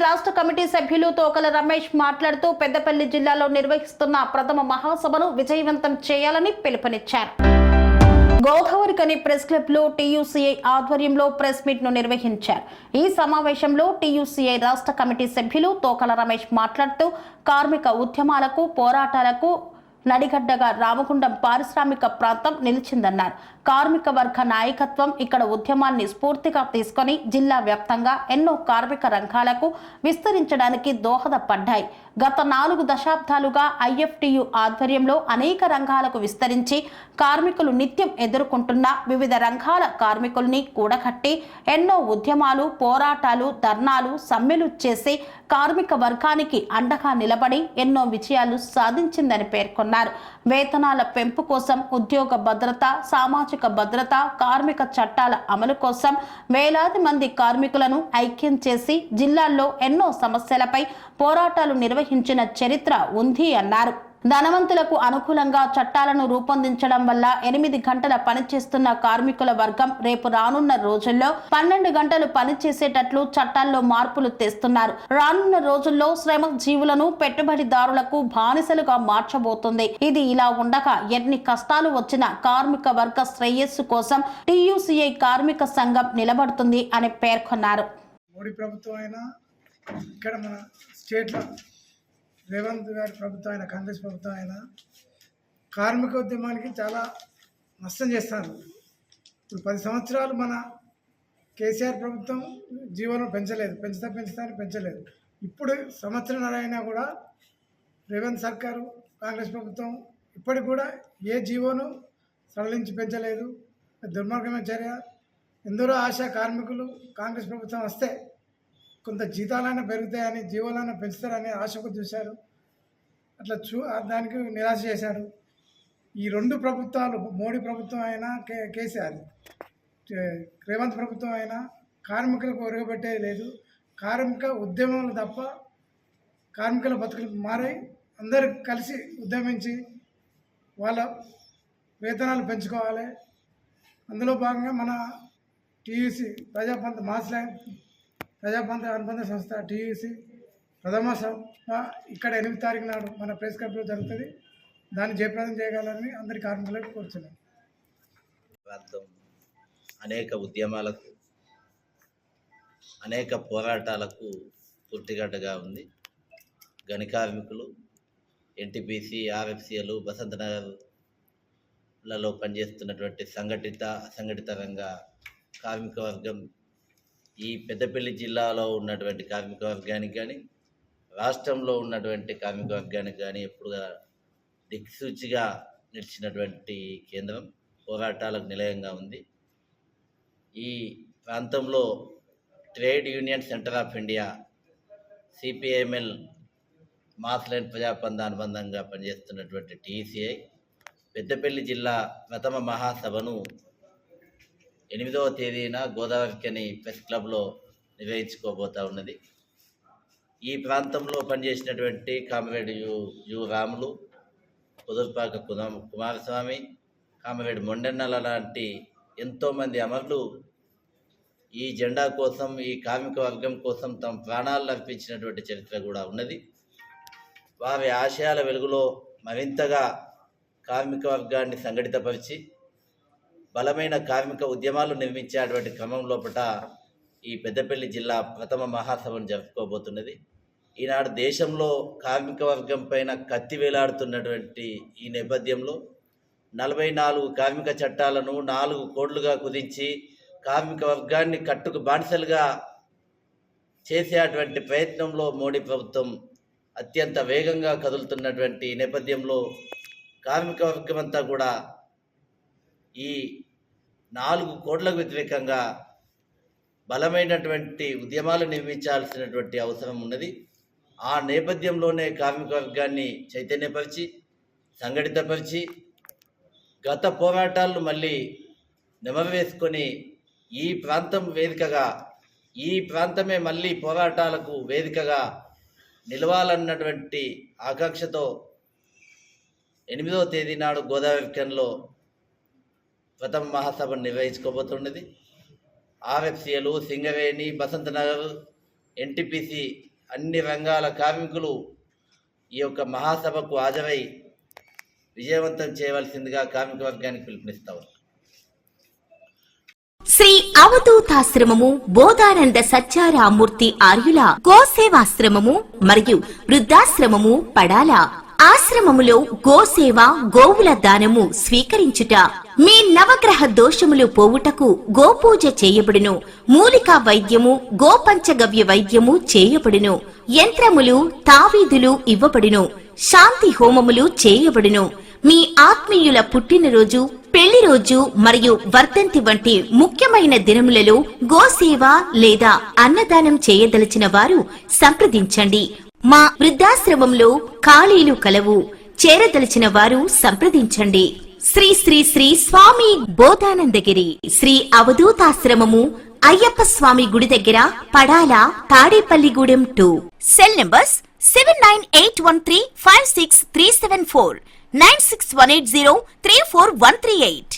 రాష్ట్ర కమిటీ సభ్యులు తోకల రమేష్ మాట్లాడుతూ పెద్దపల్లి జిల్లాలో నిర్వహిస్తున్న ప్రథమ మహాసభను విజయవంతం చేయాలని పిలుపునిచ్చారు. గోదావరికని ప్రెస్ క్లబ్ లో టీయూసీఐ ఆధ్వర్యంలో ప్రెస్ మీట్ ను నిర్వహించారు. ఈ సమావేశంలో టీయూసీఐ రాష్ట్ర కమిటీ సభ్యులు తోకల రమేష్ మాట్లాడుతూ కార్మిక ఉద్యమాలకు పోరాటాలకు నడిగడ్డగా రామగుండం పారిశ్రామిక ప్రాంతం నిలిచిందన్నారు. కార్మిక వర్గ నాయకత్వం ఇక్కడ ఉద్యమాన్ని స్ఫూర్తిగా తీసుకొని జిల్లా వ్యాప్తంగా ఎన్నో కార్మిక రంగాలకు విస్తరించడానికి దోహదపడ్డాయి. గత 4 దశాబ్దాలుగా ఐఎఫ్టియు ఆధ్వర్యంలో అనేక రంగాలకు విస్తరించి కార్మికులు నిత్యం ఎదుర్కొంటున్న వివిధ రంగాల కార్మికుల్ని కూడగట్టి ఎన్నో ఉద్యమాలు, పోరాటాలు, ధర్నాలు, సమ్మెలు చేసి కార్మిక వర్గానికి అండగా నిలబడి ఎన్నో విజయాలు సాధించిందని పేర్కొన్నారు. వేతనాల పెంపు కోసం, ఉద్యోగ భద్రత, సామాజిక భద్రత, కార్మిక చట్టాల అమలు కోసం వేలాది మంది కార్మికులను ఐక్యం చేసి జిల్లాల్లో ఎన్నో సమస్యలపై పోరాటాలు నిర్వహించిన చరిత్ర ఉంది అన్నారు. ధనవంతులకు అనుకూలంగా చట్టాలను రూపొందించడం వల్ల 8 గంటల పనిచేస్తున్న కార్మికుల వర్గం రేపు రానున్న రోజుల్లో 12 గంటలు పనిచేసేటట్లు చట్టాల్లో మార్పులు తెస్తున్నారు. రానున్న రోజుల్లో శ్రమ జీవులను పెట్టుబడిదారులకు బానిసలుగా మార్చబోతుంది. ఇది ఇలా ఉండగా ఎన్ని కష్టాలు వచ్చినా కార్మిక వర్గ శ్రేయస్సు కోసం టీయూసీఐ కార్మిక సంఘం నిలబడుతుంది అని పేర్కొన్నారు. మోడీ ప్రభుత్వం అయినా ఇక్కడ మన స్టేట్లో రేవంత్ గారి ప్రభుత్వం అయినా, కాంగ్రెస్ ప్రభుత్వం అయినా కార్మిక ఉద్యమానికి చాలా నష్టం చేస్తారు. ఇప్పుడు 10 సంవత్సరాలు మన కేసీఆర్ ప్రభుత్వం జీవోను పెంచలేదు, పెంచలేదు. ఇప్పుడు సంవత్సరంన్నర అయినా కూడా రేవంత్ సర్కారు, కాంగ్రెస్ ప్రభుత్వం ఇప్పటికి కూడా ఏ జీవోను సడలించి పెంచలేదు. దుర్మార్గమైన చర్య. ఎందరో ఆశా కార్మికులు కాంగ్రెస్ ప్రభుత్వం వస్తే కొంత జీతాలైనా పెరుగుతాయని, జీవోలైనా పెంచుతారని ఆశకు చూశారు. అట్లా దానికి నిరాశ చేశారు. ఈ 2 ప్రభుత్వాలు, మోడీ ప్రభుత్వం అయినా, కేసీఆర్ రేవంత్ ప్రభుత్వం అయినా కార్మికులకు ఒరగబెట్టేది లేదు. కార్మిక ఉద్యమాలు తప్ప కార్మికుల బతుకులు మారాయి. అందరూ కలిసి ఉద్యమించి వాళ్ళ వేతనాలు పెంచుకోవాలి. అందులో భాగంగా మన టీయూసీ ప్రజాపంత అనుబంధ సంస్థ టీయూసీ ప్రథమ సభ ఇక్కడ 8 తారీఖు నాడు మన ప్రెస్ క్లబ్లో జరుగుతుంది. దాన్ని జయప్రదం చేయగలని అందరి కార్మికులకు కోరుతున్నాను. అనేక ఉద్యమాలకు, అనేక పోరాటాలకు పుట్టిగడ్డగా ఉంది. గని కార్మికులు, ఎన్టీపీసీ, ఆర్ఎఫ్సీలు, బసంత నగర్లలో పనిచేస్తున్నటువంటి అసంఘటిత రంగ కార్మిక వర్గం ఈ పెద్దపల్లి జిల్లాలో ఉన్నటువంటి కార్మిక వర్గానికి కానీ, రాష్ట్రంలో ఉన్నటువంటి కార్మిక వర్గానికి కానీ ఎప్పుడుగా దిక్సూచిగా నిలిచినటువంటి కేంద్రం, పోరాటాలకు నిలయంగా ఉంది. ఈ ప్రాంతంలో trade union centre of India, CPIML, mass line ప్రజాపంద అనుబంధంగా పనిచేస్తున్నటువంటి టీసీఐ పెద్దపల్లి జిల్లా ప్రథమ మహాసభను 8వ తేదీన గోదావరికని ప్రెస్ క్లబ్లో నిర్వహించుకోబోతూ ఉన్నది. ఈ ప్రాంతంలో పనిచేసినటువంటి comrade U Ramulu, Kudurpaka Kumaraswamy, comrade మొండెన్నల లాంటి ఎంతోమంది అమరులు ఈ జెండా కోసం, ఈ కార్మిక వర్గం కోసం తమ ప్రాణాలను అర్పించినటువంటి చరిత్ర కూడా ఉన్నది. వారి ఆశయాల వెలుగులో మరింతగా కార్మిక వర్గాన్ని సంఘటితపరిచి బలమైన కార్మిక ఉద్యమాలు నిర్మించేటువంటి క్రమం లోపల ఈ పెద్దపల్లి జిల్లా ప్రథమ మహాసభను జరుపుకోబోతున్నది. ఈనాడు దేశంలో కార్మిక వర్గం పైన కత్తి వేలాడుతున్నటువంటి ఈ నేపథ్యంలో 44 కార్మిక చట్టాలను 4 కోడ్లుగా కుదించి కార్మిక వర్గాన్ని కట్టుకు బానిసలుగా చేసేటువంటి ప్రయత్నంలో మోడీ ప్రభుత్వం అత్యంత వేగంగా కదులుతున్నటువంటి నేపథ్యంలో కార్మిక వర్గం అంతా కూడా ఈ 4 కోట్లకు వ్యతిరేకంగా బలమైనటువంటి ఉద్యమాలు నిర్మించాల్సినటువంటి అవసరం ఉన్నది. ఆ నేపథ్యంలోనే కార్మిక వర్గాన్ని చైతన్యపరిచి, సంఘటితపరిచి, గత పోరాటాలను మళ్ళీ నెమవేసుకొని ఈ ప్రాంతమే మళ్ళీ పోరాటాలకు వేదికగా నిలవాలన్నటువంటి ఆకాంక్షతో 8వ తేదీ నాడు గోదావరికన్లో ప్రథమ మహాసభను నిర్వహించుకోబోతున్నది. ఆర్ఎఫ్సీలు, సింగరేణి, బసంత నగర్, ఎన్టీపీసీ అన్ని రంగాల కార్మికులు ఈ యొక్క మహాసభకు హాజరై విజయవంతం చేయవలసిందిగా కార్మిక వర్గానికి పిలుపునిస్తాము. శ్రీ అవధూతాశ్రమము బోధానంద సత్యారామూర్తి ఆర్యుల గోసేవాశ్రమము మరియు వృద్ధాశ్రమము పడాల. ఆశ్రమములో గోసేవ గోవుల దానము స్వీకరించుట, మీ నవగ్రహ దోషములు పోవుటకు గోపూజ చేయబడును. మూలికా వైద్యము గోపంచగవ్య వైద్యము చేయబడును. యంత్రములు తావీదులు ఇవ్వబడును. శాంతి హోమములు చేయబడును. మీ ఆత్మీయుల పుట్టినరోజు, పెళ్లి రోజు మరియు వర్ధంతి వంటి ముఖ్యమైన దినములలో గోసేవ లేదా అన్నదానం చేయదలిచిన వారు సంప్రదించండి. మా వృద్ధాశ్రమంలో ఖాళీలు కలవు. చేరదలిచిన వారు సంప్రదించండి. శ్రీ శ్రీ శ్రీ స్వామి బోధానందగిరి శ్రీ అవధూతాశ్రమము అయ్యప్ప స్వామి గుడి దగ్గర పడాల, తాడేపల్లిగూడెం 2. Cell numbers 7981356374, 96180341138.